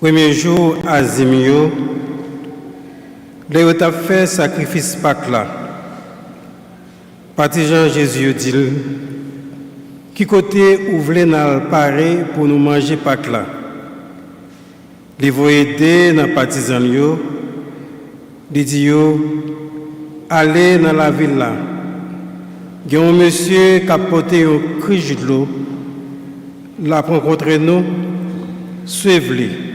Premier jour à Zimio, les ont fait sacrifice Pâques là. Partisan Jésus dit, qui côté ouvre dans paré pour nous manger Pâques là. Les vont aider dans partisan yo, les dit allez dans la ville là. Il y a un monsieur qui a porté un cri de l'eau, l'a rencontré nous, suivez-le.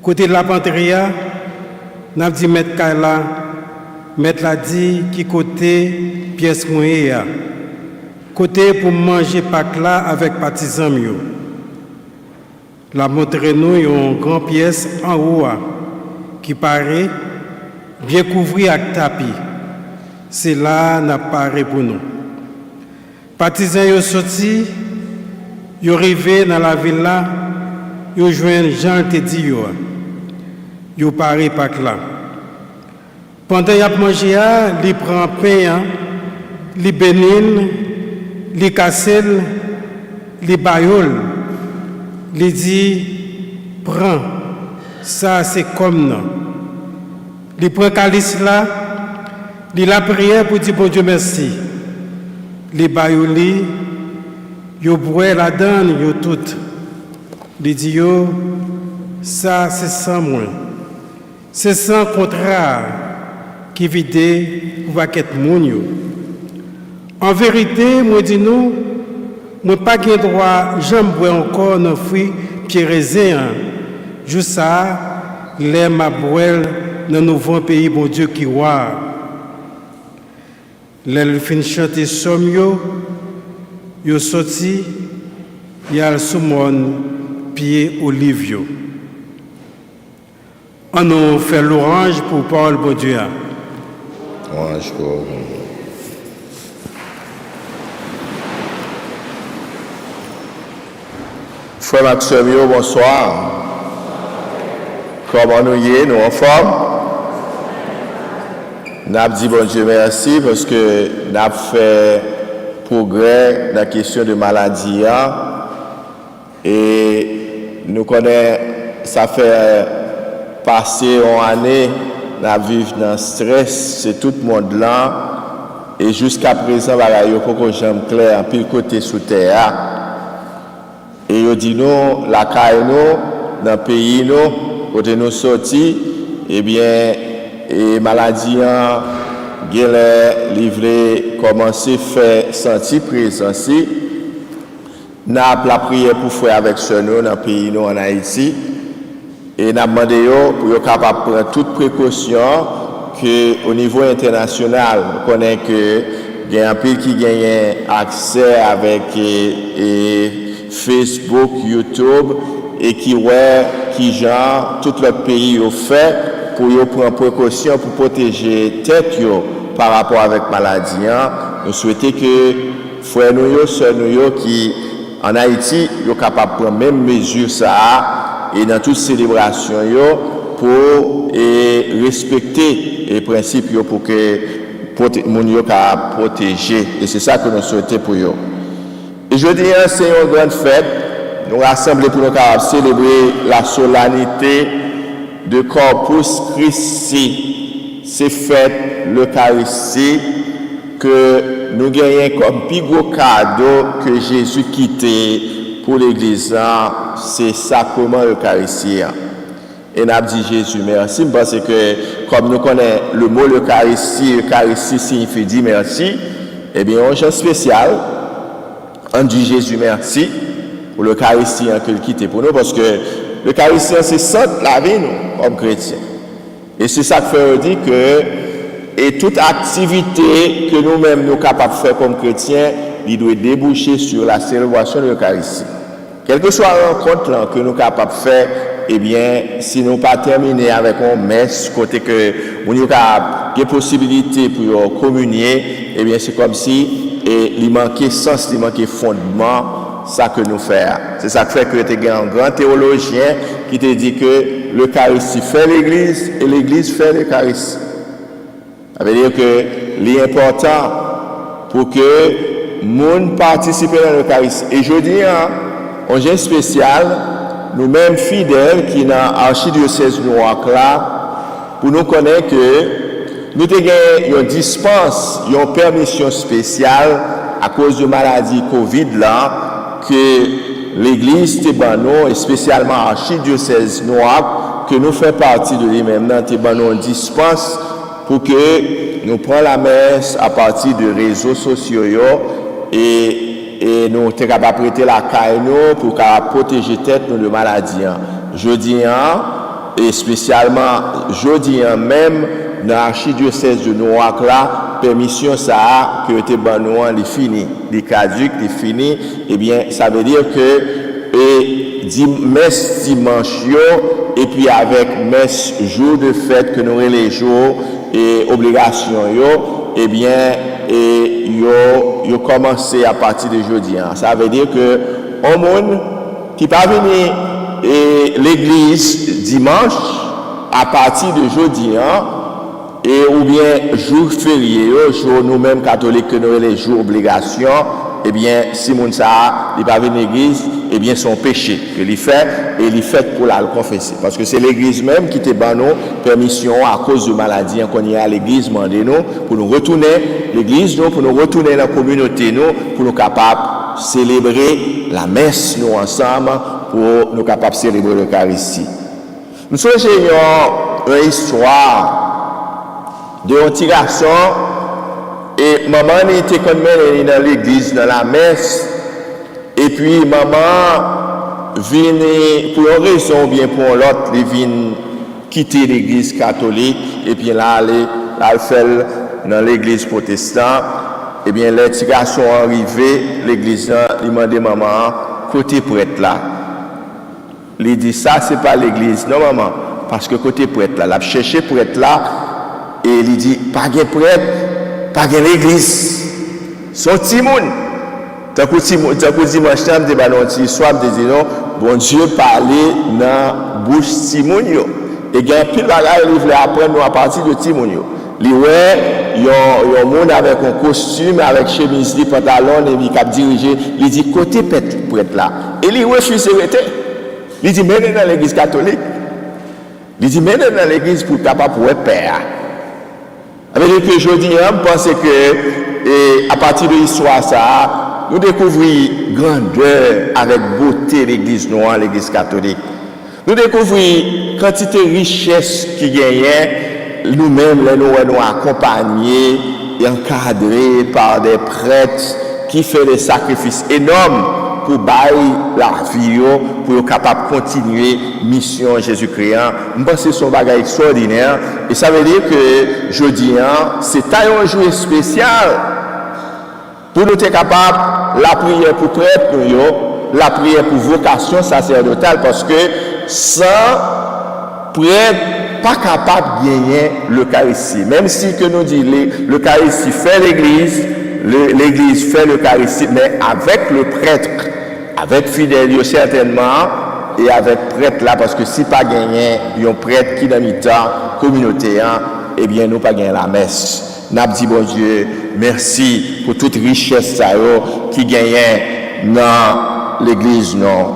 Côté de la panteria, n'a dit mettre Kala, mettre la dit qui côté pièce moyen. Côté pour manger Pâques là avec partisans mieux. La montré nous une grande pièce en haut qui paraît bien couvert avec tapis. C'est là n'a paraît pour nous. Partisans yo sorti, yo arrivé dans la ville là, yo joint Jean te dit yo paraît Pâques là. Pendant y a mangé il prend pain, il bénine, il cassel, il bayol. Il dit, prends, ça c'est comme nous. Il prend calice là, il a prié pour dire bon Dieu merci. Il bayouli, il boit la donne, il tout. Il dit, ça c'est sans moi. C'est sans contraire qui vide pour qu'être moun yo. En vérité, moi dis nous, moi pas gain droit, j'aime boire encore nos fruits pied raisin. Juste ça, les ma boire dans nouveau pays bon Dieu qui roi. Les fin chanter somme yo sorti, y a sous mon pied olive. On nous fait l'orange pour Paul bon Dieu. Orange pour Frère Maxime, bonsoir. Comment nous y est, nous en forme? Nous avons dit bon Dieu merci parce que nous avons fait progrès dans la question de maladie. Et nous connaissons, ça fait passer une année, nous vivons dans le stress, c'est tout le monde là. Et jusqu'à présent, il y a beaucoup de gens clairs, en pile côté sous terre. Et il dit nous, la caille nous, dans le pays nous, côté nous sortis, eh bien, et maladie, livré, commencé, faire sentir présence. Nous avons la prière pour faire avec ce nous, dans le pays nous en Haïti. Et nous avons demandé pour être capable de prendre toutes précautions qu'au niveau international, nous connaissons qu'il y a un pays qui gagne accès avec Facebook, YouTube et qui genre tout le pays au fait pour prendre précaution pour protéger tête par rapport avec maladie. Nous souhaitons que frères nous sœurs nous qui en Haïti sont capables de prendre même mesure ça et dans toute célébration pour respecter les principes pour que moun yo ka protéger et c'est ça que nous souhaitons pour eux. Et je dis, c'est une grande fête. Nous rassemblons pour nous célébrer la solennité de Corpus Christi. C'est fête l'Eucharistie que nous gagnons comme plus gros cadeau que Jésus quittait pour l'Église. C'est sacrement l'Eucharistie. Et nous avons dit Jésus merci parce que comme nous connaissons le mot l'Eucharistie, Eucharistie signifie dire merci. Eh bien, un jour spécial. On dit Jésus merci pour l'Eucharistie qu'il quitte pour nous parce que l'Eucharistie c'est centre la vie nous comme chrétiens. Et c'est ça que fait dire que et toute activité que nous-mêmes nous capables de faire comme chrétiens, il doit déboucher sur la célébration de l'Eucharistie. Quelle que soit la rencontre que nous sommes capables de faire, eh bien, si nous pas terminer avec une messe, côté que nous avons des possibilités pour communier, eh bien, c'est comme si il manquait sens, il manquait fondement, ça que nous faisons. C'est ça qui fait que tu as un grand théologien qui te dit que l'Eucharistie fait l'Église et l'Église fait l'Eucharistie. Ça veut dire que l'important pour que le monde participe à l'Eucharistie. Et je dis, un jour spécial, nous-mêmes fidèles qui dans l'archidiocèse Noack là, pour nous connaître que nous avons une dispense, une permission spéciale à cause de maladie Covid là, que l'Église Tébano, et spécialement l'archidiocèse Noack, que nous faisons partie de lui-même, Tébano dispense pour que nous prenions la messe à partir de réseaux sociaux et nous sommes capables de prêter la caille pour protéger tête nous de maladie. Jeudi, et spécialement jeudi même, dans l'archidiocèse de Noack là, permission ça que te banouan est fini, les caduc est fini, eh bien ça veut dire que messe dimanche et puis avec messe jour de fête que nous avons les jours et obligations eh bien et yo commencé à partir de jeudi. Ça veut dire que un monde qui pas venir l'église dimanche à partir de jeudi et ou bien jour férié, jour nous-mêmes catholiques que nous les jours obligations, eh bien si moun ça il pas venir l'église, eh bien son péché que il fait et il fait pour la confesser parce que c'est l'église même qui te ban nous permission à cause de maladie qu'on y a à l'église mandé nous pour nous retourner l'église nous pour nous retourner dans la communauté nous pour nous capables célébrer la messe nous ensemble pour nous capables célébrer l'Eucharistie. Nous sommes une histoire de un petit garçon et maman était comme dans l'église dans la messe et puis maman vient pour une raison ou bien pour l'autre il vient quitter l'église catholique et puis là elle fait dans l'église protestante et bien les petits garçons arrivé l'église il demande maman côté prêtre là il dit ça c'est pas l'église non maman parce que côté prêtre là l'a cherché prêtre là et il dit pas de prêtre pas de l'église son timoun tant que dimanche temps de balonti soit de dire non bon Dieu parler dans bouche timoun yo et gain pile bagaille il voulait apprendre à partir de timoun yo li ouais yon monde avec un costume avec chemise li pantalon et il cap diriger il dit côté prêtre là et il refuse rester il dit mais dans l'église catholique il dit mais dans l'église pour capable pour père. Avec que je dis, je pense que à partir de l'histoire ça, nous découvrons grandeur avec beauté l'église noire, l'église catholique. Nous découvrons quantité de richesse qui gagnait, nous-mêmes, nous accompagnés et encadrés par des prêtres qui font des sacrifices énormes pour bailler la vie, pour être capable de continuer la mission Jésus-Christ. Je pense que c'est un bagage extraordinaire. Et ça veut dire que jeudi, c'est un jour spécial pour nous être capables la prière pour prêtre, la prière pour vocation sacerdotale, parce que sans prêtre, pas capable de gagner l'Eucharistie. Même si que nous disons l'Eucharistie fait l'église, l'église fait l'Eucharistie, mais avec le prêtre, avec fidèle certainement, et avec prêtre là, parce que si pas gagné, un prêtre qui dans le temps communauté, eh bien nous pas gagné la messe. N'a dit bon Dieu, merci pour toute richesse ça qui gagnait dans l'église non.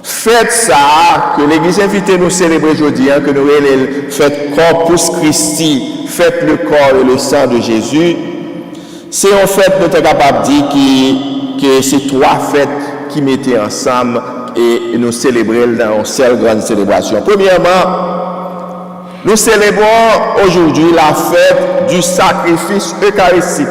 Faites ça, que l'église invite nous célébrer aujourd'hui, que nous faites Corpus Christi, faites le corps et le sang de Jésus. C'est en fait nous sommes capables de dire que c'est trois fêtes qui mettaient ensemble et nous célébrons dans une seule grande célébration. Premièrement, nous célébrons aujourd'hui la fête du sacrifice eucharistique.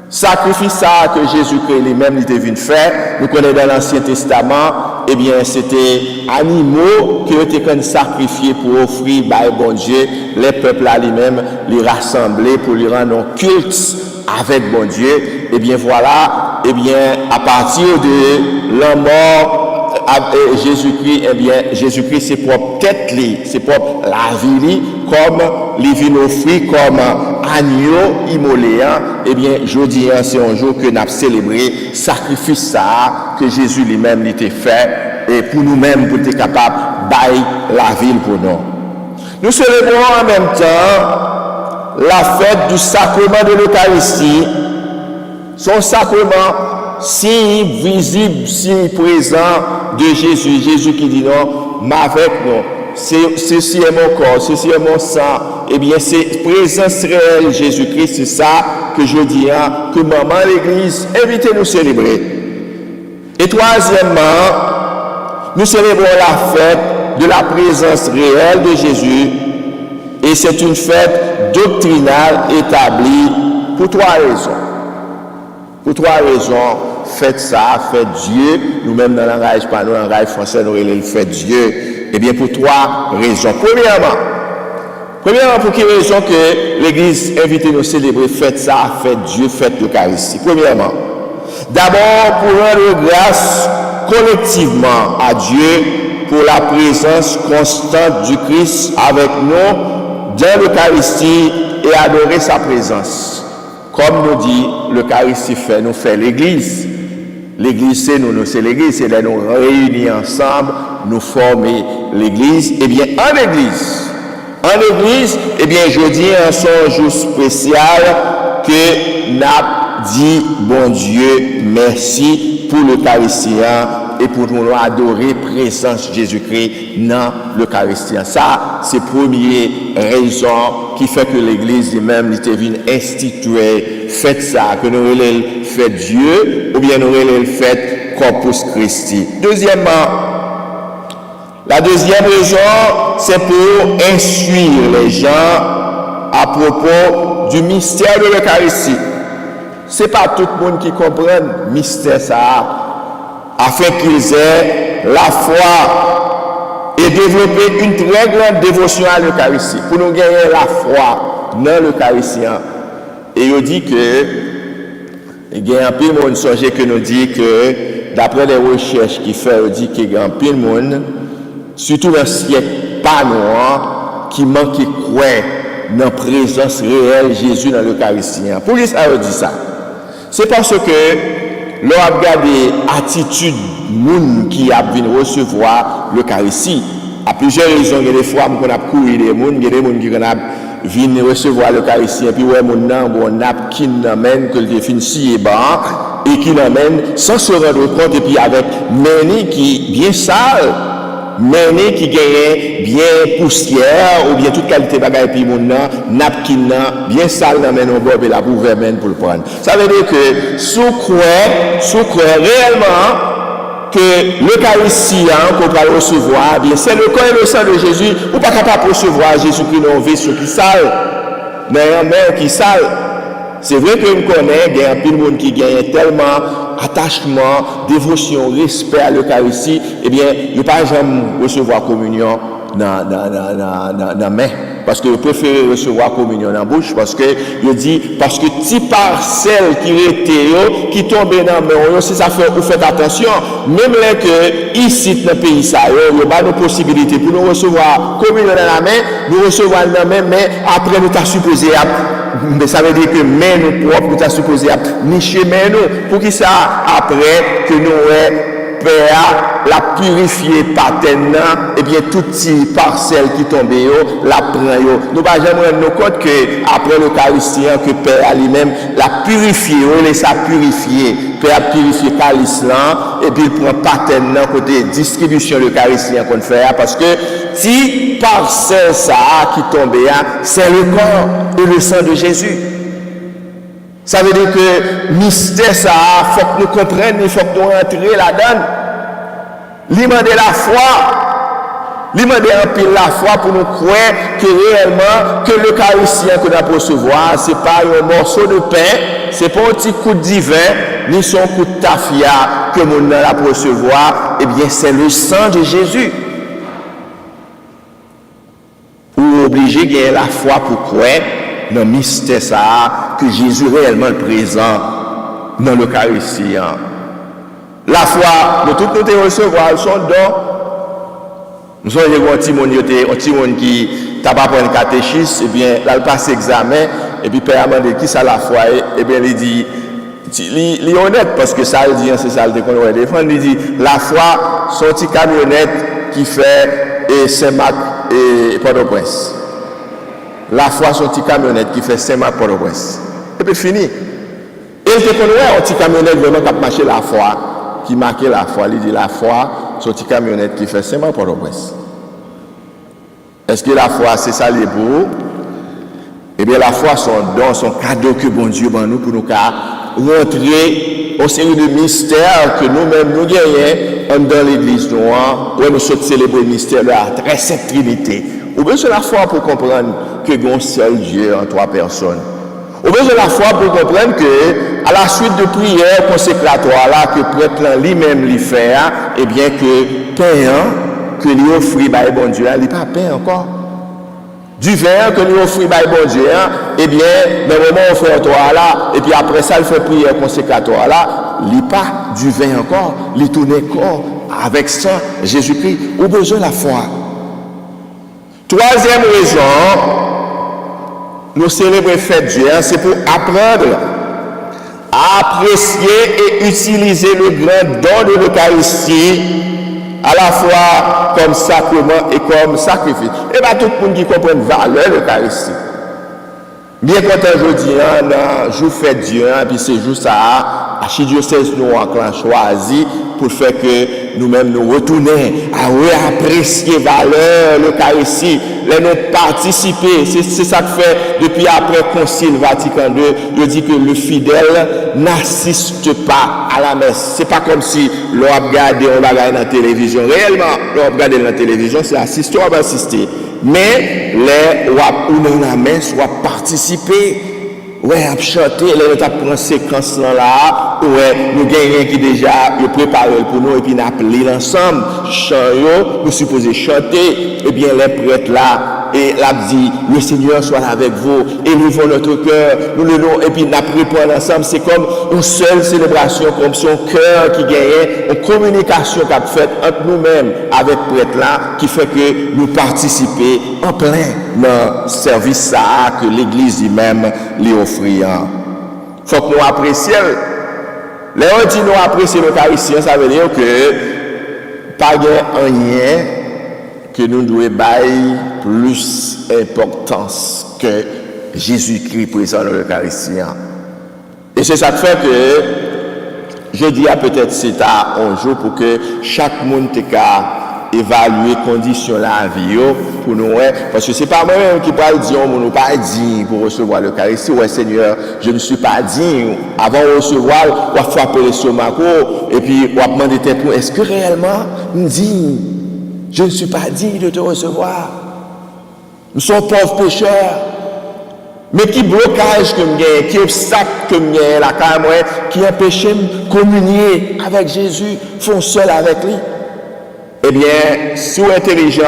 Sacrifice ça que Jésus-Christ lui-même était venu faire. Nous connaissons dans l'Ancien Testament, eh bien c'était animaux qui étaient sacrifiés pour offrir par bon Dieu, les peuples à lui-même les rassembler pour lui rendre un culte avec bon Dieu. Eh bien voilà, eh bien à partir de la mort Jésus-Christ, eh bien Jésus-Christ c'est propre tête c'est propre la vie comme les vins offris comme agneau immolé. Eh bien jeudi c'est un jour que nous avons célébré sacrifice ça que Jésus lui-même l'était fait et pour nous-mêmes pour être capable bailler la ville pour nous. Nous célébrons en même temps la fête du sacrement de l'Eucharistie. Son sacrement, signe visible, signe présent de Jésus. Jésus qui dit non, m'avec nous. Ceci est mon corps, ceci est mon sang. Eh bien, c'est présence réelle Jésus-Christ, c'est ça que je dis, que maman l'Église, invitez-nous célébrer. Et troisièmement, nous célébrons la fête de la présence réelle de Jésus. Et c'est une fête doctrinale établie pour trois raisons. Pour trois raisons, faites ça, faites Dieu. Nous-mêmes dans le langage, pas nous, dans le langage français, nous le faites Dieu. Eh bien, pour trois raisons. Premièrement, pour quelle raison que l'Église invite nous à célébrer, faites ça, faites Dieu, faites l'Eucharistie. Premièrement, d'abord pour rendre grâce collectivement à Dieu pour la présence constante du Christ avec nous dans l'Eucharistie et adorer sa présence. Comme nous dit l'Eucharistie nous fait l'Église. L'Église, c'est nous, c'est l'Église, c'est là nous réunir ensemble, nous former l'Église. Eh bien, en Église, eh bien, je dis en son jour spécial que n'a dit, bon Dieu, merci pour l'Eucharistie et pour nous adorer présence Jésus-Christ dans l'Eucharistie. Ça, c'est la première raison qui fait que l'Église même était venue instituer, faites ça, que nous faites Dieu, ou bien nous faites Corpus Christi. Deuxièmement, la deuxième raison, c'est pour instruire les gens à propos du mystère de l'Eucharistie. Ce n'est pas tout le monde qui comprend le mystère ça, afin qu'ils aient la foi et développer une très grande dévotion à l'Eucharistie. Pour nous gagner la foi dans l'Eucharistie. Et il dit que, il y a un peu de monde songe que nous dit que, d'après les recherches qu'il fait, il dit qu'il y a un peu de monde, surtout dans le siècle pas noir, qui manque de croire dans la présence réelle de Jésus dans l'Eucharistie. Pourquoi ça veut dire ça? C'est parce que l'on a regardé l'attitude des gens qui a venir recevoir l'Eucharistie. À plusieurs raisons, il y a des fois qu'on a couru des gens, il y a des gens qui viennent recevoir l'Eucharistie, et puis ouais, mon nom, on a qui n'amène que le défini si et qui l'amène sans se rendre compte, et puis avec meni qui bien sale. Mené qui gagne bien poussière ou bien toute qualité bagaille puis mon napkin bien sale dans men bob et la pour vermen pour le prendre. Ça veut dire que sous croire réellement que l'Eucharistie qu'on va recevoir, bien c'est le corps et le sang de Jésus, ou pas capable de recevoir Jésus-Christ dans un vaisseau qui sale, dans un mer qui sale. C'est vrai que nous connaissons, il y a un peu de monde qui gagne tellement attachement, dévotion, respect à l'Eucharistie, eh bien, il ne peut pas jamais recevoir communion dans la main. Parce que vous préférez recevoir communion dans la bouche, parce que il dit, parce que si parcelle qui était, qui tombait dans la main, si ça fait, vous faites attention, même là que ici, dans le pays, ça, il y a pas de possibilité pour nous recevoir communion dans la main, nous recevoir dans la main, mais après nous t'as supposé mais ça veut dire que mais nous propres, nous t'as supposé nicher mais nous, pour qui ça, après que nous Père la purifier par terre, et bien tout petit parcelle qui tombe la prend. Nous ne pouvons jamais rendre compte que après l'Eucharistie, que Père lui-même la purifier, on laisse ça purifier. Père a purifié calice et puis il prend par terre côté distribution de l'Eucharistie qu'on fait, parce que si parcelle ça qui tombe, c'est le corps et le sang de Jésus. Ça veut dire que mystère ça, il faut que nous comprenions, il faut que nous rentrions là-dedans. Demander la foi, demander un peu la foi pour nous croire que réellement, que l'Eucharistie qu'on a pour recevoir, ce n'est pas un morceau de pain, ce n'est pas un petit coup de divin, ni son coup de tafia que nous avons pour recevoir, eh bien c'est le sang de Jésus. Pour obliger de gagner la foi pour croire dans le mystère ça, que Jésus est réellement présent dans l'Eucharistie. La foi, nous tous nous recevoir son don. Nous sommes un petit monde qui n'a pas pris un catéchisme, et bien, là, il passe l'examen, et puis, Père a demandé qui ça la foi, et bien, il dit, il est honnête, parce que ça, il dit, c'est ça, il qu'on va défendre, il dit, la foi, son petit camionnette qui fait Saint-Marc et Port-au-Prince. La foi, son petit camionnette qui fait Saint-Marc, Port-au-Prince. Et puis, fini. Et Et il te connaît un petit camionnette vraiment qui a marché la foi, qui marquait la foi. Il dit la foi, c'est un petit camionnette qui fait seulement pour le presse. Est-ce que la foi, c'est ça les beaux? Eh bien, la foi, son don, son cadeau que bon Dieu nous pour nous rentrer au série de mystères que nous-mêmes nous gagnons dans l'église noire, où nous sommes célébrer le mystère de la très sainte Trinité. Ou besoin de la foi pour comprendre que un seul Dieu en trois personnes. Ou besoin de la foi pour comprendre que, à la suite de prières consécratoires là, que prêtre lui-même lui fait, eh bien, que pain, que lui offre par bon Dieu, il n'est pas pain encore. Du vin que nous offrons par bon Dieu, eh bien, dans le moment où on fait toi là, et puis après ça, il fait prière consécratoire là, il n'est pas du vin encore, il tourne corps avec ça, Jésus-Christ, ou besoin de la foi. Troisième raison, nous célébrons fête Dieu, c'est pour apprendre à apprécier et utiliser le grand don de l'Eucharistie, à la fois comme sacrement et comme sacrifice. Et bien tout le monde qui comprend la valeur de l'Eucharistie. Bien quand aujourd'hui, on jour fait Dieu, puis c'est juste ça, archidiocèse nous a choisi pour faire que nous-mêmes nous retournions à réapprécier la valeur de l'Eucharistie, nous participer. C'est ça que fait depuis après le Concile Vatican II, je dis que le fidèle n'assiste pas à la messe. C'est pas comme si l'on regarde dans la télévision. Réellement, l'on regarde dans la télévision, c'est assister ou assister. Mais les ou dans la messe, ou participer. Ouais, à chanter, là, nous avons pris séquence là, ouais, nous gagnons qui déjà préparé pour nous, et puis nous appelons l'ensemble, chant, nous supposons chanter, et bien les prêtres là, et là dit, le Seigneur soit avec vous, et nous ouvrons notre cœur, nous le donnons, et puis nous apprenons ensemble, c'est comme une seule célébration, comme son cœur qui gagne, une communication qu'a faite entre nous-mêmes avec prêtres là, qui fait que nous participons en plein dans le service ça que l'Église lui-même lui offre. Il faut que nous apprécions. Là, on dit nous apprécions l'Eucharistie, ça veut dire que pas rien que nous devons donner plus d'importance que Jésus-Christ présent dans l'Eucharistie. Et c'est ça qui fait que je dis à peut-être c'est à un jour pour que chaque monde te évaluer conditions la vie pour nous, parce que c'est pas moi-même qui parle dire on nous pas dit pour recevoir l'Eucharistie. Ouais Seigneur, je ne suis pas digne. Avant de recevoir, on va frapper le stomac et puis on va demander pour est-ce que réellement nous dit je ne suis pas digne de te recevoir. Nous sommes pauvres pécheurs. Mais qui blocage que j'ai, qui obstacle que j'ai la carrière, qui empêche de communier avec Jésus, font seul avec lui. Eh bien, si vous êtes intelligent,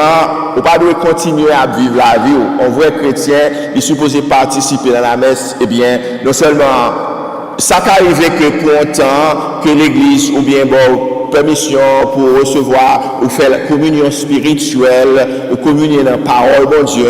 vous ne pouvez pas continuer à vivre la vie. Un vrai chrétien, il est supposé participer dans la messe. Eh bien, non seulement, ça qu'arrive que pour un temps, que l'église, ou bien permission pour recevoir, ou faire la communion spirituelle, ou communier dans la parole, bon Dieu,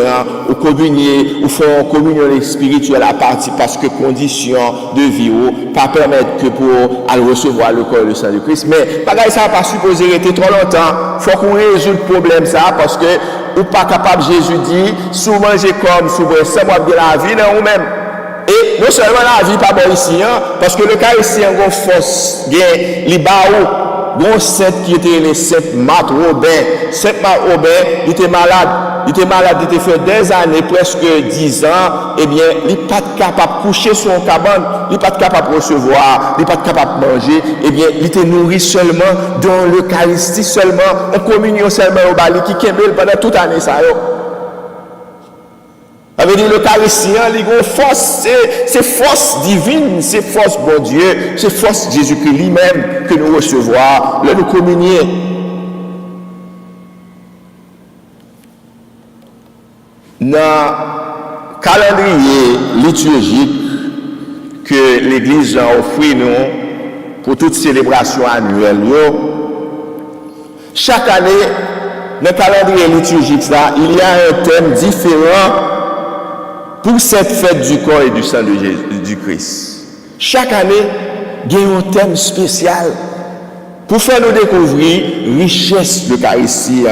ou communier, ou faire une communion spirituelle à partir, parce que condition de vie, ou pas permettre que pour aller recevoir le corps et le sang de Christ. Mais, pareil, ça n'a pas supposé rester trop longtemps. Il faut qu'on résout le problème, ça, parce que, ou pas capable, Jésus dit, souvent j'ai comme, souvent, ça va bien la vie dans vous-même. Et non seulement la vie pas bon ici, parce que le cas ici, on a une force, les barreaux, bon saint qui était le saint Marthe Robin. Saint Marthe Robin, il était malade. Il était fait des années, presque 10 ans. Eh bien, il n'est pas capable de coucher sur une cabane. Il n'est pas capable de recevoir. Il n'est pas capable de manger. Eh bien, il était nourri seulement dans l'Eucharistie, seulement en communion, seulement au bali, qui kemel pendant toute l'année. Ça veut dire l'Eucharistie, il force, c'est force divine, c'est force bon Dieu, c'est force Jésus-Christ lui-même que nous recevons, là nous communier. Dans le calendrier liturgique que l'Église a offert nous pour toute célébration annuelle, chaque année, dans le calendrier liturgique, il y a un thème différent pour cette fête du corps et du sang du Christ. Chaque année, il y a un thème spécial pour faire nous découvrir la richesse de l'Eucharistie.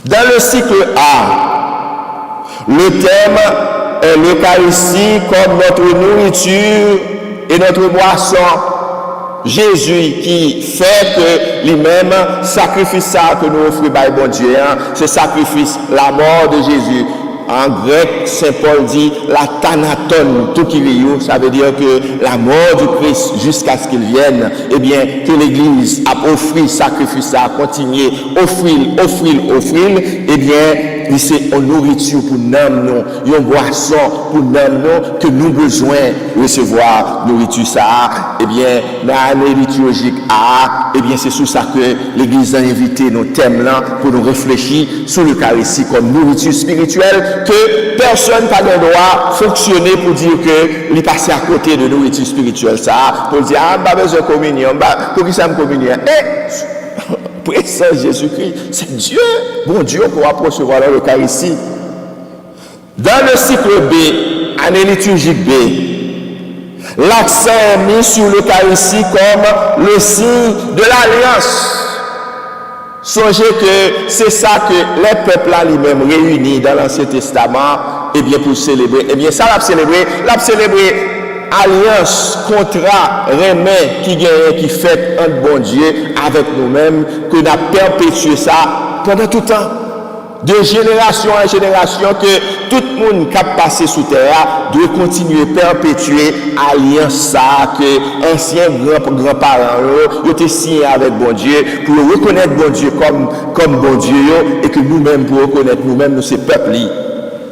Dans le cycle A, le thème est l'Eucharistie comme notre nourriture et notre boisson. Jésus qui fait que lui-même, sacrifice ça que nous offrons par bon Dieu, ce sacrifice, la mort de Jésus. En grec, Saint Paul dit la thanaton, tout qui vit, ça veut dire que la mort du Christ jusqu'à ce qu'il vienne, eh bien, que l'Église a offert sacrifice, a continué, offrir, eh bien, c'est une nourriture pour nous, une boisson pour nous, que nous besoin recevoir nourriture ça, eh bien, dans l'année liturgique, eh bien, c'est sur ça que l'Église a invité nos thèmes là pour nous réfléchir sur l'Eucharistie comme nourriture spirituelle, que personne n'a le droit de fonctionner pour dire que il est passé à côté de nourriture spirituelle ça, pour dire, pas besoin de communion, pour qui ça me communion? Présence Jésus-Christ, c'est Dieu, bon Dieu, pour recevoir l'Eucharistie. Dans le cycle B, année liturgique B, l'accent est mis sur l'Eucharistie comme le signe de l'alliance. Songez que c'est ça que les peuples là lui-même réunis dans l'Ancien Testament, eh bien pour célébrer, eh bien ça l'a célébrer alliance, contrat, remède qui gagne, qui fait un bon Dieu avec nous-mêmes, que nous avons perpétué ça pendant tout le temps. De génération en génération, que tout le monde qui a passé sous terre doit continuer à perpétuer alliance ça, que anciens grands-parents ont été signés avec bon Dieu, pour reconnaître bon Dieu comme bon Dieu, et que nous-mêmes, pour reconnaître nous-mêmes, nous, ces peuples.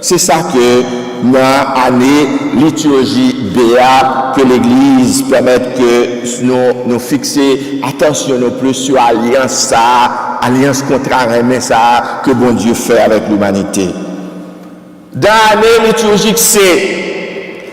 C'est ça que dans l'année liturgie BA, que l'Église permette que nous fixer attention non plus sur l'alliance ça, alliance contraire ça que bon Dieu fait avec l'humanité. Dans l'année liturgique C,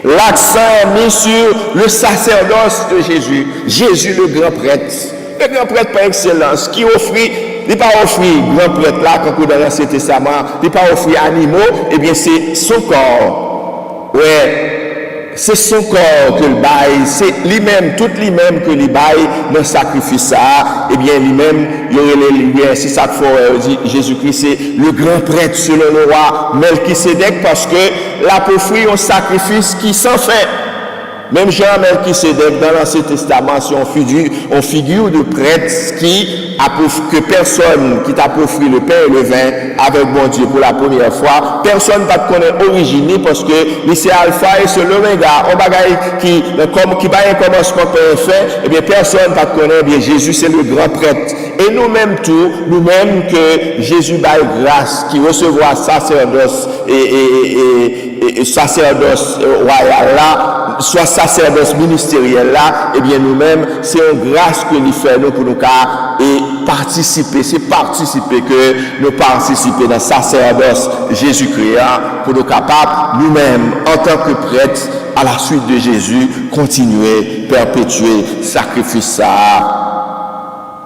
l'accent est mis sur le sacerdoce de Jésus. Jésus le grand prêtre par excellence, qui offrit. Il n'est pas offert grand prêtre là, quand dans l'Ancien Testament, il n'est pas offert animaux, eh bien c'est son corps. Ouais, c'est son corps que le bail, c'est lui-même, tout lui-même que le bail dans le sacrifice ça, eh bien lui-même, il y aurait les liens, c'est ça qu'il faut Jésus-Christ, c'est le grand prêtre selon le roi Melchisédek, parce que là pour offrir un sacrifice qui s'en fait. Même Jean Melchisédek dans l'Ancien Testament, c'est une figure de prêtre que personne qui t'a offert le pain et le vin avec bon Dieu pour la première fois, personne ne va te connaître origine parce que c'est alpha et c'est l'oméga, on bagaille qui va un commencement pour un fin, et bien personne ne va te connaître, bien Jésus c'est le grand prêtre. Et nous-mêmes tout, nous-mêmes que Jésus baille grâce, qui recevra sacerdoce et sacerdoce royal là, soit sacerdoce ministériel là, et bien nous-mêmes, c'est une grâce que nous fait nous pour nous et participer, c'est participer que nous participer dans le sacerdoce Jésus-Christ pour nous capables, nous-mêmes, en tant que prêtres, à la suite de Jésus, continuer, perpétuer, sacrifice ça.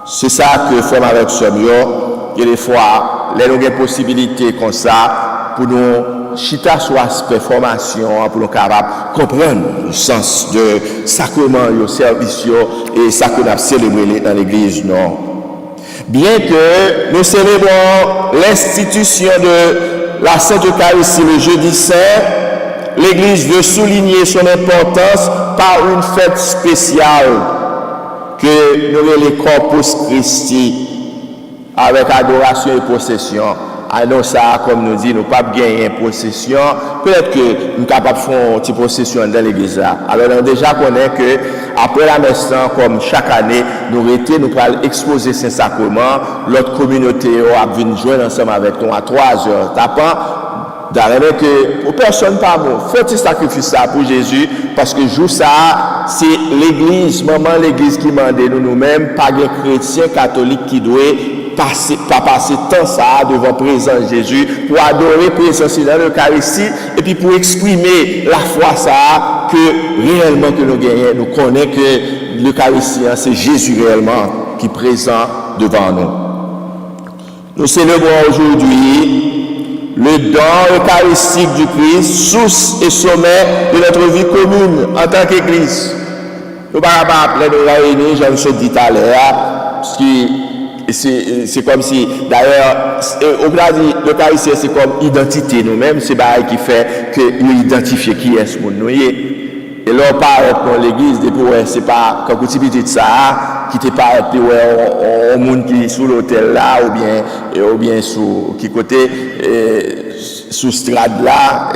C'est ça que fait avec Sommio, et des fois, les longues possibilités comme ça, pour nous chita sur aspect formation, pour nous capables comprendre le sens de sacrement, le service et ça que nous avons célébré dans l'église, non. Bien que nous célébrons l'institution de la Sainte Eucharistie le jeudi saint, l'Église veut souligner son importance par une fête spéciale que nous appelons le Corpus Christi, avec adoration et procession. Alors ça, comme nous dit, nous ne pouvons pas gagner procession. Peut-être que nous sommes capables de faire une petite procession dans l'église. Alors on déjà connaît que après la messe, comme chaque année, nous allons exposer ces sacrements. L'autre communauté a venir joindre ensemble avec nous à 3 heures. Tapant, d'ailleurs que pour personne pas bon, faut-il sacrifier ça pour Jésus, parce que jour ça, c'est l'église, maman l'église qui m'a demandé nous-mêmes, pas des chrétiens catholiques qui doivent passer tant ça devant présence Jésus pour adorer présence dans l'Eucharistie et puis pour exprimer la foi ça que réellement que nous gagnons, nous connaissons que l'Eucharistie c'est Jésus réellement qui est présent devant nous. Nous célébrons aujourd'hui le don eucharistique du Christ, source et sommet de notre vie commune en tant qu'Église. Nous ne pouvons pas appeler nous réunir, j'en ai dit tout à l'heure, parce que c'est comme si, d'ailleurs, l'Eucharistie, c'est comme identité nous-mêmes, c'est ça qui fait que nous identifions qui est ce monde. Et et là, on paraît dans l'église, depuis, ouais, c'est pas, quand vous petit ça, qui te paraît, ouais, au monde qui est sous l'hôtel là, ou bien sous, qui côté, sous strade là,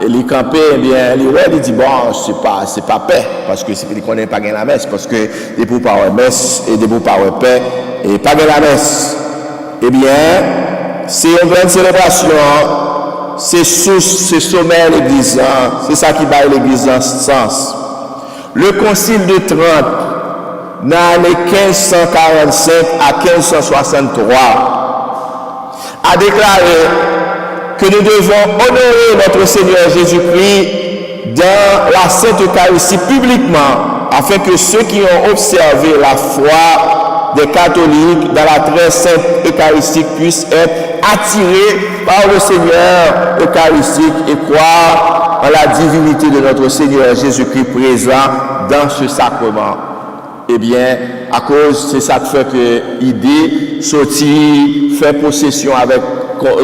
et les campés, eh bien, il dit, bon, c'est pas paix, parce que c'est qu'ils connaissent pas la messe, parce que des pour par messe, et des pour par paix, et pas la messe. Eh bien, c'est une grande célébration, c'est sommet l'église, c'est ça qui bat l'église en ce sens. Le concile de Trente, dans l'année 1545 à 1563, a déclaré que nous devons honorer notre Seigneur Jésus-Christ dans la Sainte Eucharistie publiquement, afin que ceux qui ont observé la foi des catholiques dans la très sainte Eucharistique puissent être attirés par le Seigneur Eucharistique et croire en la divinité de notre Seigneur Jésus-Christ présent dans ce sacrement. Eh bien, à cause, c'est ça qui fait que l'idée sortir, faire possession avec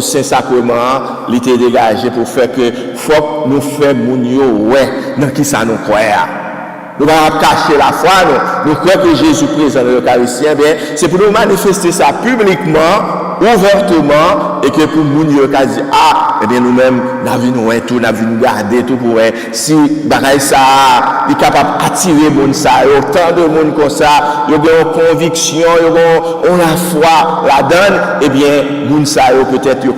ce sacrement, l'idée dégagée pour faire que faut que nous fassions mon ouais, dans qui ça nous croit. Nous ne allons pas cacher la foi, nous croyons que Jésus présent dans l'Eucharistie, c'est pour nous manifester ça publiquement, ouvertement, et que pour nous dire, ah, eh bien nous-mêmes, nous avons tout, nous avons gardé tout pour eux. Si bagaille ça est capable d'attirer monde ça, autant de monde comme ça, il y a une conviction, il y a la foi, la donne, eh bien, monde ça peut-être il y a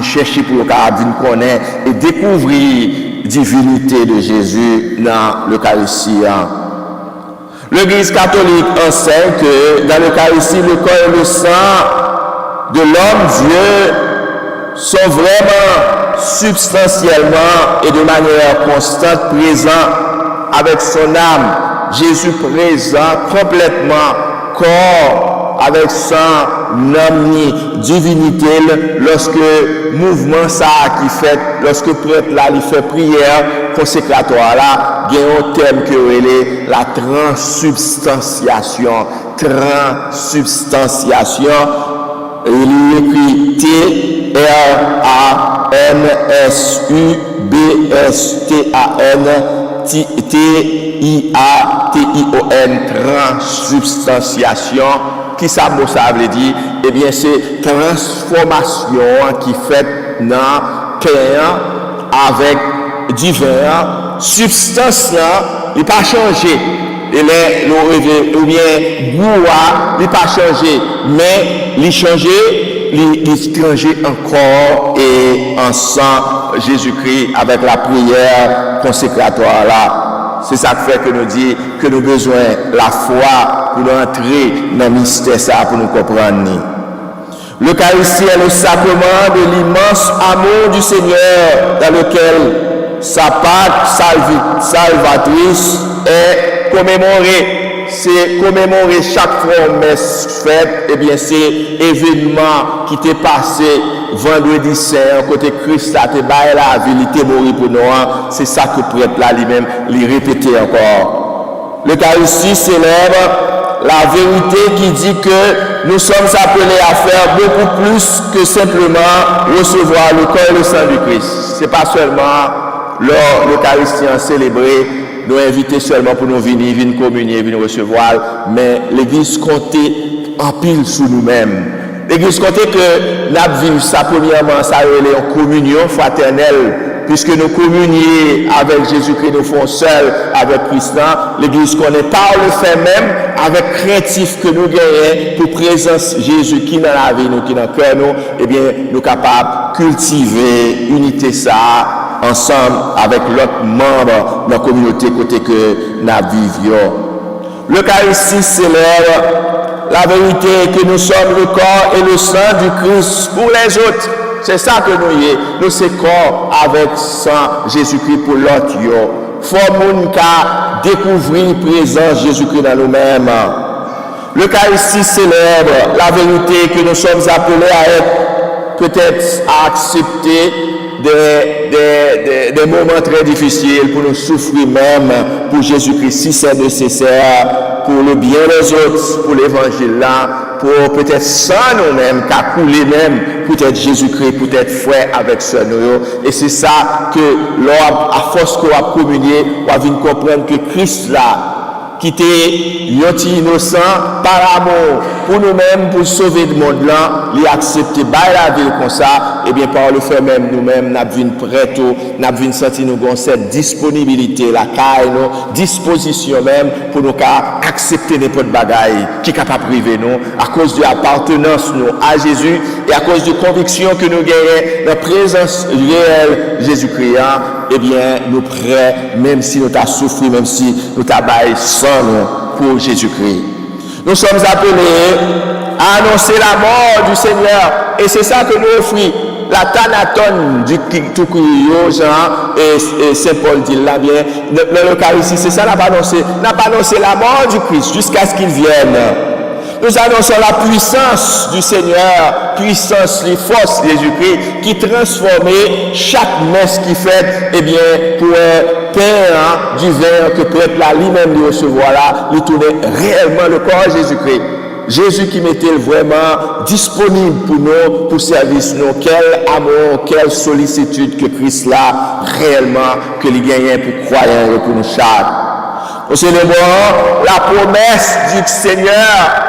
chercher pour venir connaître et découvrir divinité de Jésus dans l'Eucharistie. L'Église catholique enseigne que dans l'Eucharistie, le corps et le sang de l'homme Dieu sont vraiment substantiellement et de manière constante présents avec son âme. Jésus présent complètement, corps avec son âme, divinité, lorsque mouvement ça qui fait, lorsque prêtre là, il fait prière consécratoire là, il y a un thème que est la transsubstantiation. Transsubstantiation. Il écrit T-R-A-N-S-U-B-S-T-A-N-T-I-A-T-I-O-N, transsubstantiation. Qui ça veut dire? Eh bien, c'est transformation qui fait dans cœur avec divers substances, il n'a pas changé. Ou bien goût, il n'a pas changé, mais il changé, il changé encore et en sang Jésus-Christ avec la prière consécratoire là. C'est ça qui fait que nous dit que nous avons besoin de la foi pour entrer dans le mystère ça, pour nous comprendre. L'Eucharistie est le sacrement de l'immense amour du Seigneur dans lequel sa Pâque salvatrice est commémorée. C'est commémorer chaque fois messe faite, et bien c'est événement qui t'est passé vendredi saint, côté Christ a été baillé la vie, il était mort pour nous, c'est ça que prêtre là lui-même, lui répéter encore. L'Eucharistie célèbre la vérité qui dit que nous sommes appelés à faire beaucoup plus que simplement recevoir le corps et le sang du Christ. C'est pas seulement l'Eucharistie célébrée, nous inviter seulement pour nous venir communier, venir recevoir, mais l'Église comptait en pile sur nous-mêmes. L'Église comptait que nous vivons ça premièrement, ça relève en communion fraternelle, puisque nous communions avec Jésus-Christ, nous faisons seuls avec Christ. L'Église connaît par le fait même, avec craintif que nous gagnons pour présence Jésus qui dans la vie, nous qui dans le cœur, nous, eh bien, nous sommes capables de cultiver unité ça ensemble avec l'autre membre de la communauté côté que nous vivions. L'Eucharistie célèbre la vérité que nous sommes le corps et le sang du Christ pour les autres. C'est ça que nous y est. Nous sommes corps avec sang Jésus-Christ pour l'autre. Il faut que découvrir présence Jésus-Christ dans nous-mêmes. L'Eucharistie célèbre la vérité que nous sommes appelés à être, peut-être à accepter des moments très difficiles pour nous souffrir même pour Jésus-Christ si c'est nécessaire pour le bien des autres, pour l'évangile là, pour peut-être sans nous-mêmes, qu'à couler même, peut-être Jésus-Christ, peut-être frère avec ce nous. Et c'est ça que l'homme, à force qu'on a communié, on vient comprendre que Christ là, qui était innocent par amour pour nous-mêmes, pour sauver le monde là, il a accepté la vie comme ça, et bien par le fait même nous-mêmes, nous avons prêt, nous avons senti nous avons cette disponibilité, la caille, nos disposition même pour nous accepter n'importe bagaille qui est capable de priver nous, à cause de l'appartenance nous à Jésus et à cause de la conviction que nous gagnons dans la présence réelle de Jésus-Christ. Eh bien, nous prêts, même si nous avons souffert, même si nous avons sans nous pour Jésus-Christ. Nous sommes appelés à annoncer la mort du Seigneur. Et c'est ça que nous offrons. La thanaton du Toukuyo, Jean et Saint Paul dit là bien, l'Eucharistie, c'est ça, n'a pas annoncé la mort du Christ jusqu'à ce qu'il vienne. Nous annonçons la puissance du Seigneur, puissance, les forces de Jésus-Christ, qui transformait chaque messe qui fait, eh bien, pour un pain du vin que prêtre là lui-même de recevoir là, lui tournait réellement le corps de Jésus-Christ. Jésus qui mettait vraiment disponible pour nous, pour service nous. Quel amour, quelle sollicitude que Christ là, réellement, que les gagnants pour croyants et pour nous chaque. Nous célébrons la promesse du Seigneur.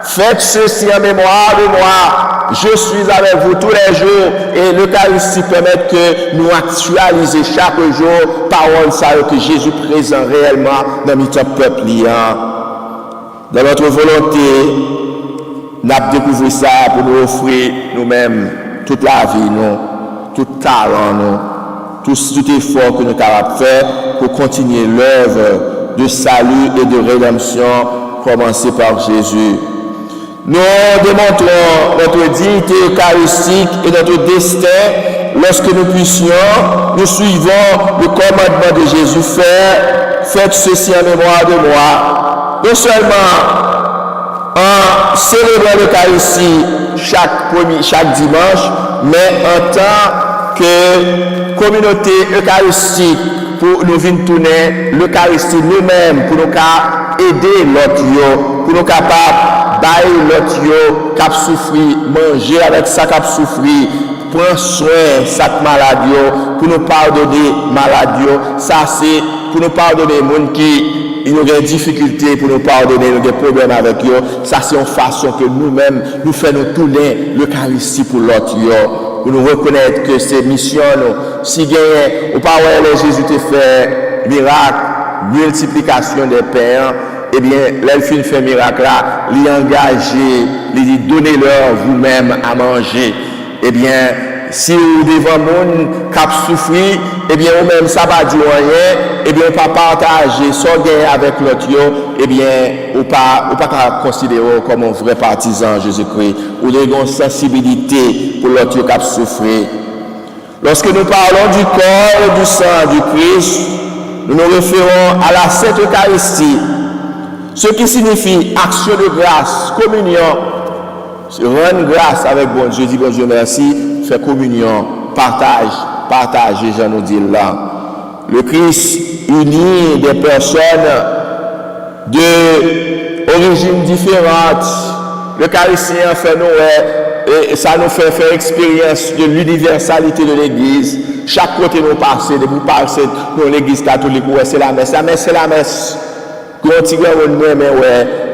Faites ceci en mémoire de moi. Je suis avec vous tous les jours. Et l'Eucharistie permet que nous actualisions chaque jour parole ça que Jésus présent réellement dans notre peuple liant. Dans notre volonté, nous avons découvert ça pour nous offrir nous-mêmes toute la vie, nous, tout talent, nous, tout effort que nous sommes capables de faire pour continuer l'œuvre de salut et de rédemption commencée par Jésus. Nous démontrons notre dignité eucharistique et notre destin lorsque nous puissions, nous suivons le commandement de Jésus, faites ceci en mémoire de moi. Non seulement en célébrant l'Eucharistie chaque dimanche, mais en tant que communauté eucharistique, pour nous venir tourner l'Eucharistie nous-mêmes, pour nous aider l'autre, pour nous capables d'aller l'autre qui a souffert, manger avec ça qui a souffert, prendre soin de cette maladie, pour nous pardonner maladie. Ça, c'est pour nous pardonner les gens qui ont des difficultés, pour nous pardonner des problèmes avec eux. Ça, c'est une façon que nous-mêmes, nous faisons tourner l'Eucharistie pour l'autre. Pour nous reconnaître que c'est mission. Si gagne, ou pas Jésus te fait miracle, multiplication des pains, eh bien, l'elfine fait miracle là, l'y engager, l'y dit donnez-leur vous-même à manger. Eh bien, si vous devant monde cap souffrir, eh bien, vous-même ça va dire rien, eh bien, on pas partager son gain avec l'autre, eh bien, ou pas considérer comme un vrai partisan Jésus-Christ, ou de une sensibilité pour l'autre qui a souffert. Lorsque nous parlons du corps et du sang du Christ, nous nous référons à la Sainte Eucharistie, ce qui signifie action de grâce, communion, rendre grâce avec bon Dieu, dit bon Dieu merci, faire communion, partage, je nous dis là. Le Christ unit des personnes d'origines différentes. L'Eucharistie en fait nous, et ça nous fait faire expérience de l'universalité de l'Église. Chaque côté nous passons, de nous passer dans l'Église catholique, c'est la messe. La messe, c'est la messe. Quand tu ouais,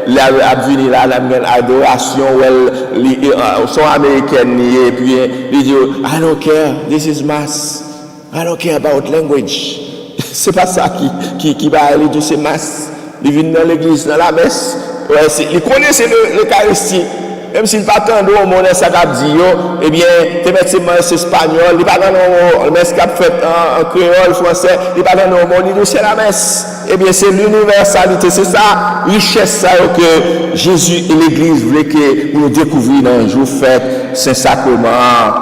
la venir là, la adoration, sont américaines, et puis ils disent, I don't care, this is mass. I don't care about language. C'est pas ça qui va aller de ces masses. Ils viennent dans l'église, dans la messe. Ouais, ils connaissent l'Eucharistie. Même s'ils ne pas attendre au monde, ça va dire, eh bien, tu mets ces masses espagnoles, ils ne pas attendre au messe qui a fait en créole, français, ils ne pas attendre au monde, ils disent c'est la messe. Eh bien, c'est l'universalité, c'est ça, richesse ça que Jésus et l'Église voulaient que nous découvrions dans un jour fête, Saint-Sacrement.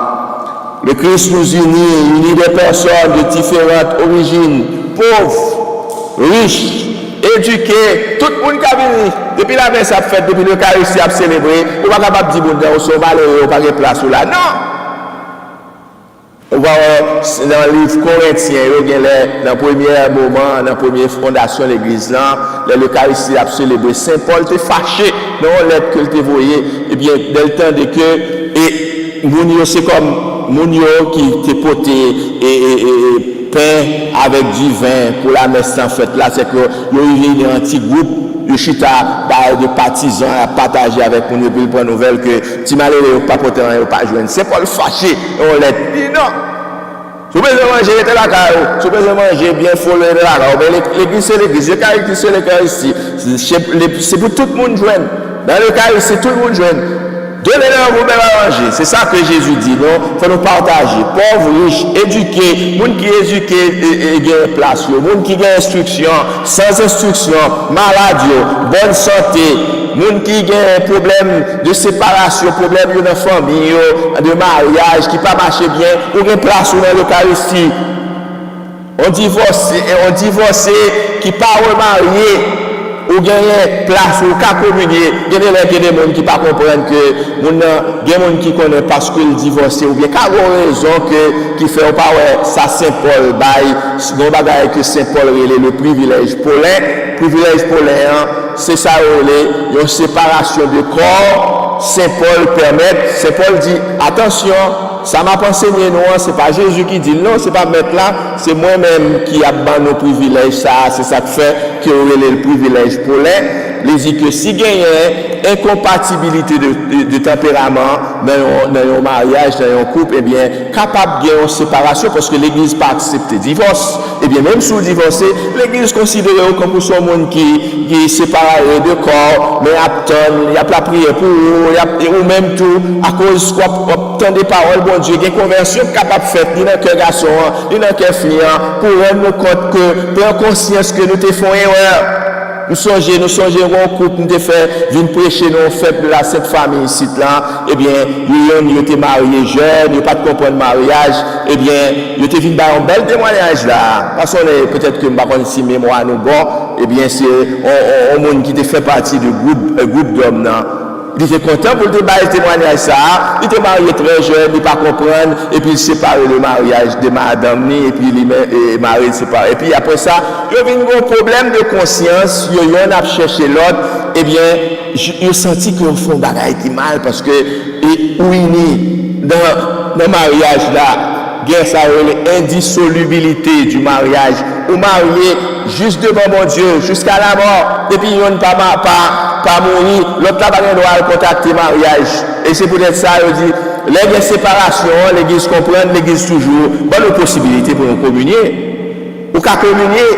Le Christ nous unit des personnes de différentes origines, pauvres, riches, éduqués, tout le monde qui a venu. Depuis la messe a fait, depuis l'Eucharistie a célébré, on ne va pas dire que vous sont malheureux, on n'a pas de place là. Non! On va dans le livre Corinthiens, dans le premier moment, dans la première fondation de l'église, l'Eucharistie a célébré. Saint Paul était fâché dans la lettre que tu voyais. Eh bien, dès le temps de que, et Mounio, c'est comme Mounio qui était poté et pain avec du vin pour la messe en fait. Là, c'est que il y a un petit groupe. Le chita de partisans à partager avec nous pour prendre nouvelle que tu m'as l'air pas porter pas joindre. C'est pas le fâché. On l'a dit non. Tu peux manger la carreau, tu peux manger bien follow la carreau. Mais l'église c'est l'église, le caractère c'est l'Eucharistie. C'est pour tout le monde joindre. Dans le caractère c'est tout le monde joindre. Donnez-leur vous-même à manger. C'est ça que Jésus dit. Non, il faut nous partager. Pauvres, riches, éduqués, monde qui est éduqué et gagne place. Monde qui gagne instruction, sans instruction, malade, bonne santé. Monde qui gagne problème de séparation, problème de famille, de mariage, qui pas marché bien, ou gagne place dans l'Eucharistie. On divorcé, qui pas remarié. Ou gagner place ou qu'à communier, il y a des gens qui ne comprennent pas que il y a des gens qui connaissent parce qu'ils divorcent ou bien qu'à raison qui fait pas ça Saint-Paul bail non bagaille que Saint-Paul relève le privilège paulin c'est ça relève une séparation de corps. Saint-Paul dit attention, ça m'a pas enseigné non, c'est pas Jésus qui dit non, c'est pas mettre là, c'est moi-même qui a ban nos privilèges, ça, c'est ça qui fait que le privilège pour les dit que si il y a incompatibilité de tempérament dans un mariage, dans un couple, eh bien, capable de une séparation parce que l'Église pas accepte le divorce. Eh bien, même si vous divorcez, l'Église considère comme son monde qui est séparé de corps, mais il y a la prière pour eux, ou même tout, à cause de des paroles, bon Dieu, il y a une conversion capable de faire, ni dans le cœur garçon, ni dans le cœur fille, pour rendre compte que, prendre conscience que nous te faisons erreur. Nous songeons au couple, nous te fait venir prêcher nos fêtes de la Sainte Famille ici, là. Eh bien, ils étaient mariés jeunes, ils n'ont pas de comprendre le mariage. Eh bien, ils étaient venus faire un bel témoignage là. Parce que peut-être que je ne sais pas si mémoire nous bon. Eh bien, c'est un monde qui te fait partie du groupe d'hommes là. Il était content pour te bailler témoignage ça. Il était marié très jeune, il ne pas comprendre. Et puis il séparé le mariage de madame, et puis il est marié séparé. Et puis après ça, il y a eu un problème de conscience. Il y a cherché l'autre. Eh bien, il a senti qu'ils font bagaille qui mal parce que, oui, dans le mariage là, il y a l'indissolubilité du mariage. Ou marié juste devant mon Dieu, jusqu'à la mort. Et puis il n'y a pas mourir, l'autre là va doit contacter mariage. Et c'est peut-être ça, il dit, les séparations, l'église comprend, l'église toujours, bonne possibilité pour nous communier. Ou qu'à communier,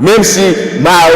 même si mari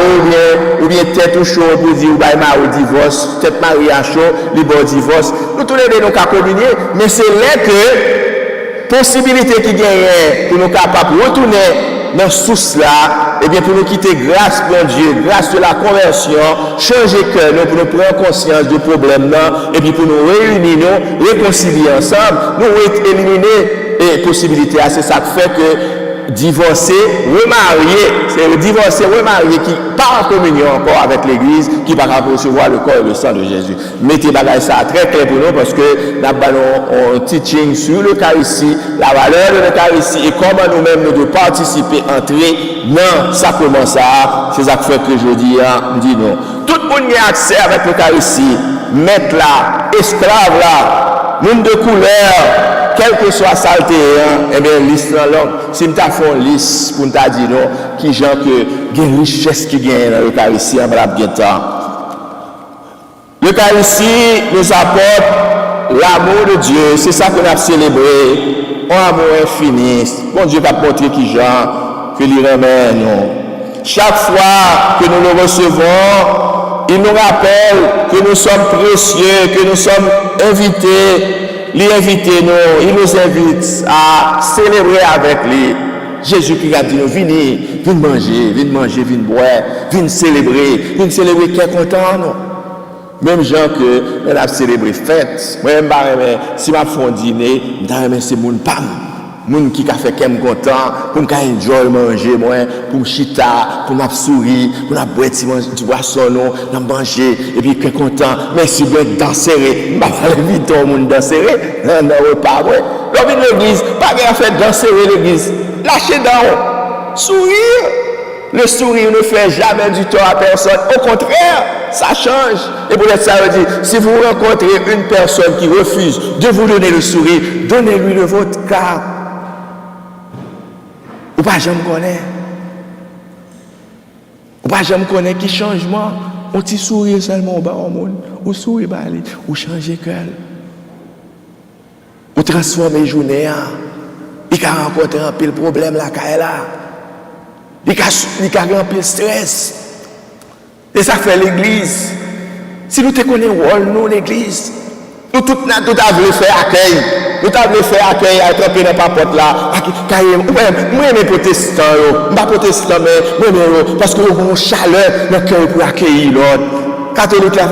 ou bien tête ou chaud pour dire, ou bien mari divorce, tête mariage chaud, libre divorce, nous tous les deux nous qu'à communier, mais c'est là que possibilité qui gagne pour nous capables de retourner dans ce source-là, et bien pour nous quitter grâce pour Dieu, grâce de la conversion, changer cœur, pour nous prendre conscience du problème là, et puis pour nous réunir, nous réconcilier ensemble, nous éliminer les possibilités. C'est ça qui fait que divorcer, remarier, c'est le divorcé, remarié qui part en communion encore avec l'Église, qui va recevoir le corps et le sang de Jésus. Mettez ça très clair pour nous parce que nous avons un teaching sur l'Eucharistie, la valeur de l'Eucharistie et comment nous-mêmes nous devons participer, entrer dans ça sacrement ça. C'est ça qui fait que je dis non. Tout le monde a accès avec l'Eucharistie, maître là, esclave là, monde de couleur. Quelle que soit saleté, eh bien, liste dans l'homme. Si nous avons une liste pour nous dire non, qui gens que il y a une richesse qui gagne dans l'Eucharistie en brave bien temps. L'Eucharistie nous apporte l'amour de Dieu. C'est ça qu'on a célébré. Un amour infini. Bon Dieu va montrer qui gens que lui remet nous. Chaque fois que nous le recevons, il nous rappelle que nous sommes précieux, que nous sommes invités. Il invite nous, il nous invite à célébrer avec lui. Jésus qui a dit nous, venez manger, venez boire, venez célébrer qui est content, non? Même gens que on a célébré fête. Moi-même, si je fais un dîner, c'est mon pam. Moun qui a fait qu'elle me content, pour me enjoy manger, moi, pour me chita, pour me sourire, pour me boire du boisson, pour me manger, et puis qu'elle content. Merci bien danser, je vais aller vite au monde danser, dans le repas, ouais. L'homme de l'église, pas rien fait danser l'église. Lâchez d'en haut. Sourire. Le sourire ne fait jamais du tort à personne. Au contraire, ça change. Et pour ça, on dit, si vous rencontrez une personne qui refuse de vous donner le sourire, donnez-lui le vôtre, car ou pas jamais connaître. Ou pas jamais connaître qui changement. On petit sourire seulement au bas au monde. Ou sourire, ou changer cœur. Ou transformer journée. Il a rencontré un pile problème là, il a rempli stress. Et ça fait l'église. Si nous te connaissons, nous, l'église, nous tout avons fait accueil. Nous avons fait accueil à tremper dans la porte là. Moi, je suis protestant. Je ne suis pas protestant, mais parce que nous avons une chaleur dans le cœur pour accueillir l'autre. Catholique là,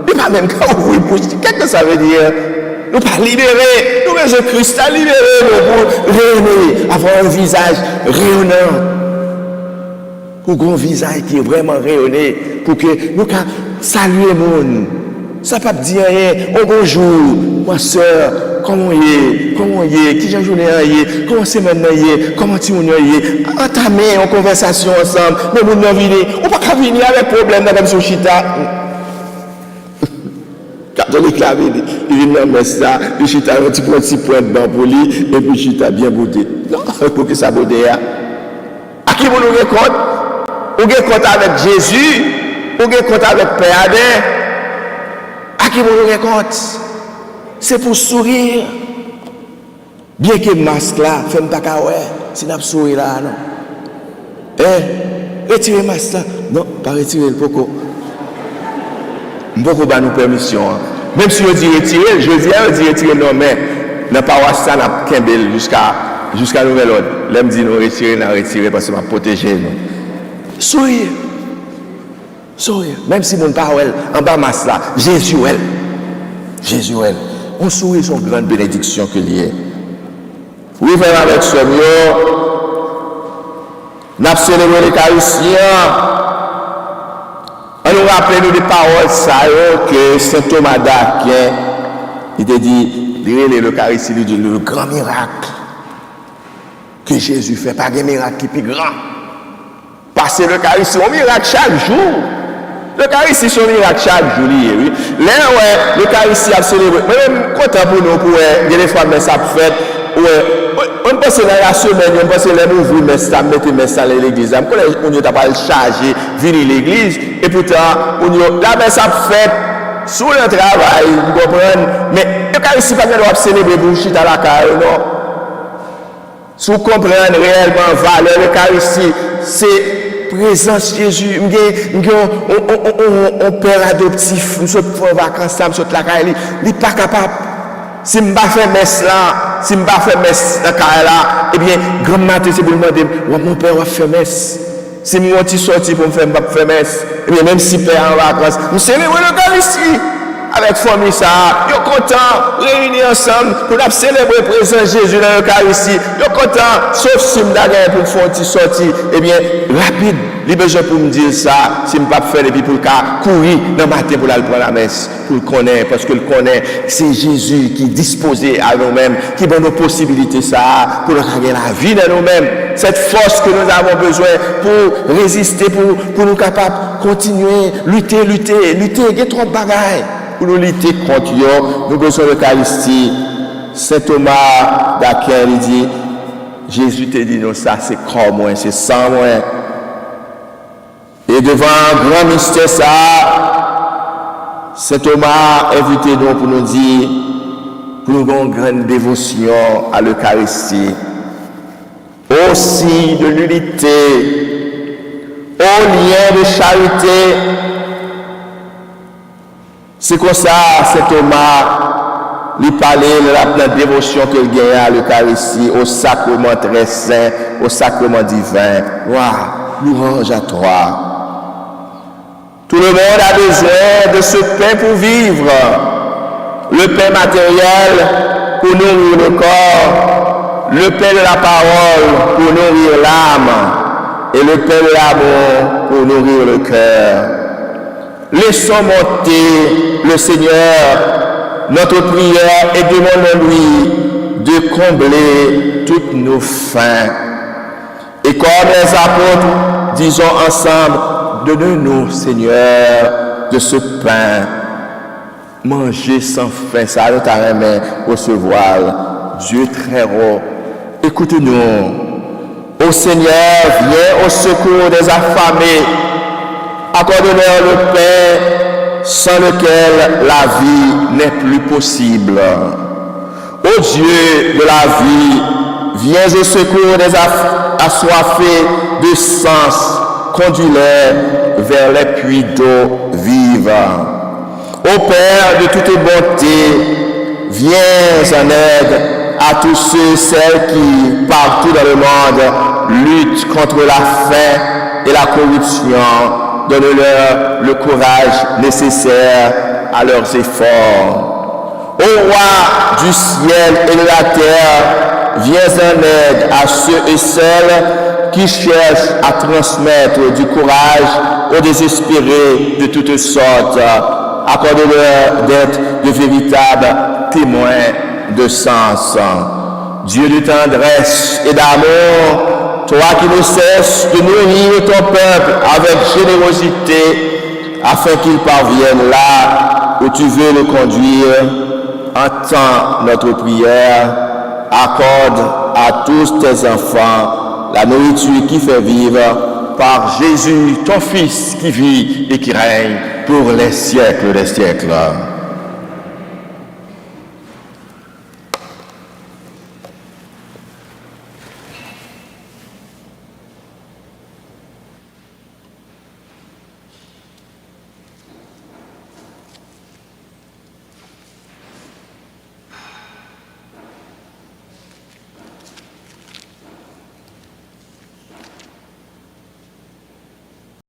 il n'y a pas même qu'à ouvrir bouche. Qu'est-ce que ça veut dire? Nous pas libérer. Nous, Jésus-Christ, a libéré nous pour rayonner, avoir un visage rayonnant. Pour un visage qui est vraiment rayonné, pour que nous saluer le monde. Ça ne peut pas dire rien. Oh bonjour, ma soeur, comment y est, qui j'ai journée y est, comment c'est maintenant y est, comment tu y est. Entamer une conversation ensemble, mais nous ne venons, on ne peut pas venir avec problème comme sur Chita. Catholique là, il vient dans ça, il Chita un petit point de banc pour lui, et puis Chita bien bouté. Non, pour que ça boude. À qui vous nous racontez? Ou avez compte avec Jésus, ou avez compte avec Père Adin. À qui vous nous compte? C'est pour sourire. Bien que le masque là, fais-moi pas qu'à ouais, si nous sourire là, non. Retirez le masque là. Non, pas retirer le poco. Beaucoup de nous permission. Même si on dit retirer, je dis retirer non, mais la paroisse ça n'a qu'un bel jusqu'à nouvel ordre. L'homme dit nous retirer parce que m'a protéger nous. Sourire. Même si mon parole en bas masse là, Jésus. On sourit son grande bénédiction que lié. Oui, frère avec ce mieux, nous avons célébré l'Eucharistie. On nous rappelle des paroles ça que Saint Thomas d'Aquin, il a dit, l'Eucharistie le grand miracle que Jésus fait, pas de miracle qui est plus grand. Parce que l'Eucharistie, c'est un miracle chaque jour. L'Eucharistie, c'est un miracle chaque jour. Oui. Là, ouais, l'Eucharistie a célébré. Même content pour nous, pour des fois, mais ça fait. On pense dans la semaine, on pense que les ouvrir, mais ça mettre dans l'église. On n'a pas chargé, venir l'église. Et pourtant, la messe a fait sous le travail, vous comprenez. Mais l'Eucharistie, pas de célébrer pour chita la carrière, non. Si vous comprenez réellement la valeur de l'Eucharistie, c'est présence de Jésus. On père adoptif, nous sommes en vacances, nous sommes la carrière, il n'est pas capable. Si je ne fais pas messe là, si je ne fais pas messe dans la carrière là, eh bien, grand matin, c'est pour me demander, mon père va faire messe. Si je suis sorti pour me faire messe, eh bien, même si père en vacances, nous célébrons l'Eucharistie. Avec la famille, ça, ils sont contents, réunis ensemble pour célébrer le présent Jésus dans l'Eucharistie. Ils sont contents, sauf si je suis pour faire une petite sortie. Eh bien, rapide, il a besoin pour me dire ça, si je ne peux pas faire, et puis pour courir dans le matin pour aller prendre la messe, pour le connaître, parce que le connaître, c'est Jésus qui est disposé à nous-mêmes, qui donne nos possibilités, ça, pour gagner la vie de nous-mêmes. Cette force que nous avons besoin pour résister, pour nous capables de continuer, lutter, il y a trop de bagailles. Pour nous lutter contre eux, nous avons besoin de l'Eucharistie. Saint Thomas d'Aquin, il dit, Jésus te dit, non, ça c'est corps moins, c'est sang moins. Et devant un grand mystère, ça, Saint Thomas invité nous pour nous dire, pour nous avoir une grande dévotion à l'Eucharistie. Aussi de l'unité, au lien de charité. C'est comme ça, Saint Thomas, lui parlait de la dévotion qu'il gagne à l'Eucharistie, au sacrement très saint, au sacrement divin. Waouh, louange à toi. Tout le monde a besoin de ce pain pour vivre. Le pain matériel pour nourrir le corps, le pain de la parole pour nourrir l'âme, et le pain de l'amour pour nourrir le cœur. Laissons monter le Seigneur, notre prière, et demandons-lui de combler toutes nos faims. Et comme les apôtres, disons ensemble, donne-nous, Seigneur, de ce pain. Manger sans faim, ça nous t'a remis recevoir. Dieu très haut, écoute-nous. Ô Seigneur, viens au secours des affamés. Accorde-leur le pain sans lequel la vie n'est plus possible. Ô Dieu de la vie, viens au secours des assoiffés de sens, conduis-les vers les puits d'eau vive. Ô Père de toute bonté, viens en aide à tous ceux et celles qui, partout dans le monde, luttent contre la faim et la corruption. Donne-leur le courage nécessaire à leurs efforts. Ô Roi du ciel et de la terre, viens en aide à ceux et celles qui cherchent à transmettre du courage aux désespérés de toutes sortes. Accorde-leur d'être de véritables témoins de sens. Dieu de tendresse et d'amour, toi qui ne cesses de nourrir ton peuple avec générosité, afin qu'il parvienne là où tu veux le conduire, entends notre prière, accorde à tous tes enfants la nourriture qui fait vivre par Jésus, ton Fils qui vit et qui règne pour les siècles des siècles.